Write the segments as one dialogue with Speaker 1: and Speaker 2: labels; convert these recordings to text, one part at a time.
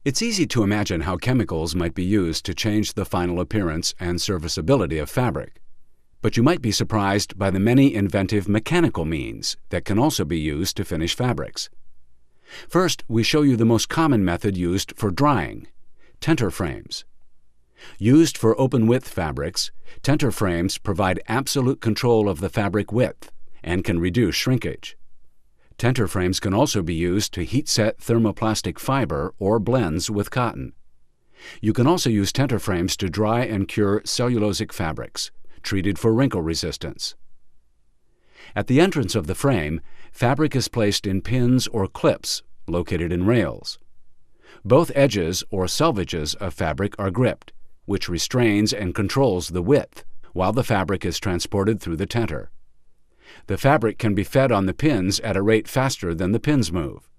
Speaker 1: It's easy to imagine how chemicals might be used to change the final appearance and serviceability of fabric. But you might be surprised by the many inventive mechanical means that can also be used to finish fabrics. First, we show you the most common method used for drying: tenter frames. Used for open-width fabrics, tenter frames provide absolute control of the fabric width and can reduce shrinkage. Tenter frames can also be used to heat-set thermoplastic fiber or blends with cotton. You can also use tenter frames to dry and cure cellulosic fabrics, treated for wrinkle resistance. At the entrance of the frame, fabric is placed in pins or clips located in rails. Both edges or selvages of fabric are gripped, which restrains and controls the width while the fabric is transported through the tenter. The fabric can be fed on the pins at a rate faster than the pins move.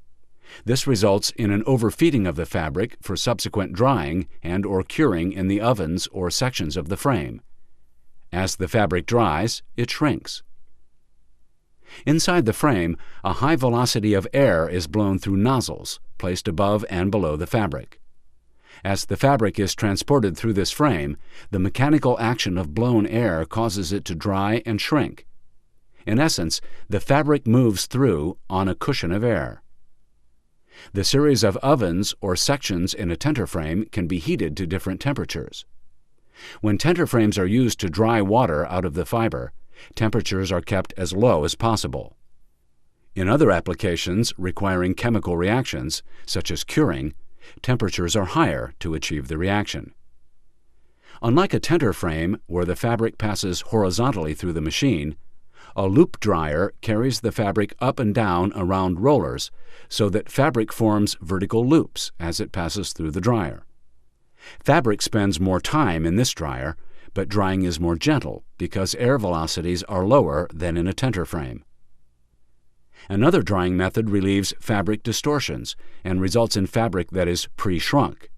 Speaker 1: This results in an overfeeding of the fabric for subsequent drying and/or curing in the ovens or sections of the frame. As the fabric dries, it shrinks. Inside the frame, a high velocity of air is blown through nozzles placed above and below the fabric. As the fabric is transported through this frame, the mechanical action of blown air causes it to dry and shrink. In essence, the fabric moves through on a cushion of air. The series of ovens or sections in a tenter frame can be heated to different temperatures. When tenter frames are used to dry water out of the fiber, temperatures are kept as low as possible. In other applications requiring chemical reactions, such as curing, temperatures are higher to achieve the reaction. Unlike a tenter frame where the fabric passes horizontally through the machine, a loop dryer carries the fabric up and down around rollers so that fabric forms vertical loops as it passes through the dryer. Fabric spends more time in this dryer, but drying is more gentle because air velocities are lower than in a tenter frame. Another drying method relieves fabric distortions and results in fabric that is pre-shrunk.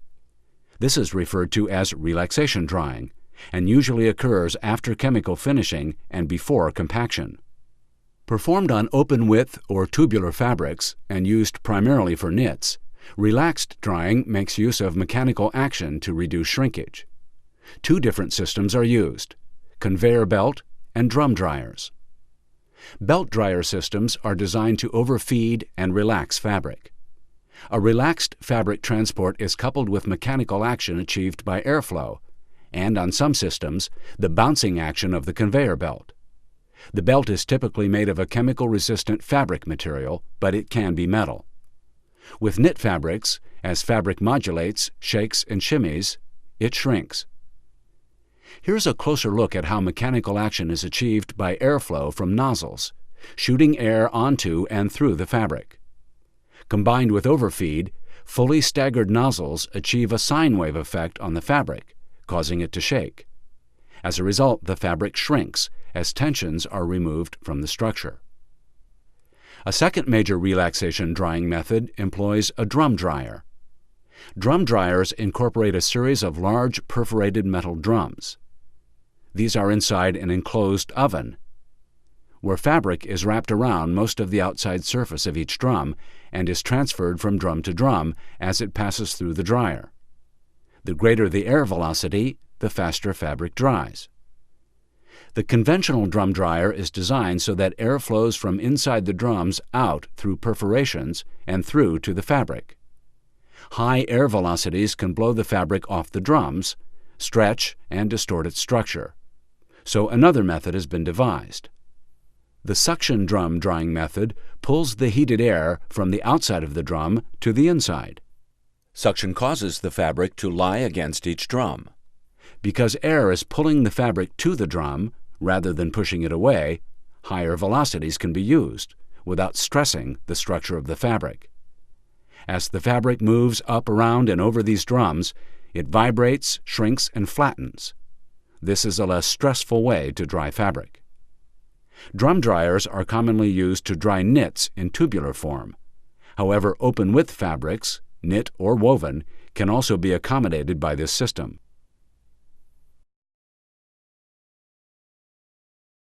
Speaker 1: This is referred to as relaxation drying, and usually occurs after chemical finishing and before compaction. Performed on open-width or tubular fabrics and used primarily for knits, relaxed drying makes use of mechanical action to reduce shrinkage. Two different systems are used: conveyor belt and drum dryers. Belt dryer systems are designed to overfeed and relax fabric. A relaxed fabric transport is coupled with mechanical action achieved by airflow, and on some systems, the bouncing action of the conveyor belt. The belt is typically made of a chemical-resistant fabric material, but it can be metal. With knit fabrics, as fabric modulates, shakes, and shimmies, it shrinks. Here's a closer look at how mechanical action is achieved by airflow from nozzles, shooting air onto and through the fabric. Combined with overfeed, fully staggered nozzles achieve a sine wave effect on the fabric, causing it to shake. As a result, the fabric shrinks as tensions are removed from the structure. A second major relaxation drying method employs a drum dryer. Drum dryers incorporate a series of large perforated metal drums. These are inside an enclosed oven, where fabric is wrapped around most of the outside surface of each drum and is transferred from drum to drum as it passes through the dryer. The greater the air velocity, the faster fabric dries. The conventional drum dryer is designed so that air flows from inside the drums out through perforations and through to the fabric. High air velocities can blow the fabric off the drums, stretch, and distort its structure. So another method has been devised. The suction drum drying method pulls the heated air from the outside of the drum to the inside. Suction causes the fabric to lie against each drum. Because air is pulling the fabric to the drum rather than pushing it away, higher velocities can be used without stressing the structure of the fabric. As the fabric moves up, around, and over these drums, it vibrates, shrinks, and flattens. This is a less stressful way to dry fabric. Drum dryers are commonly used to dry knits in tubular form. However, open-width fabrics, knit or woven, can also be accommodated by this system.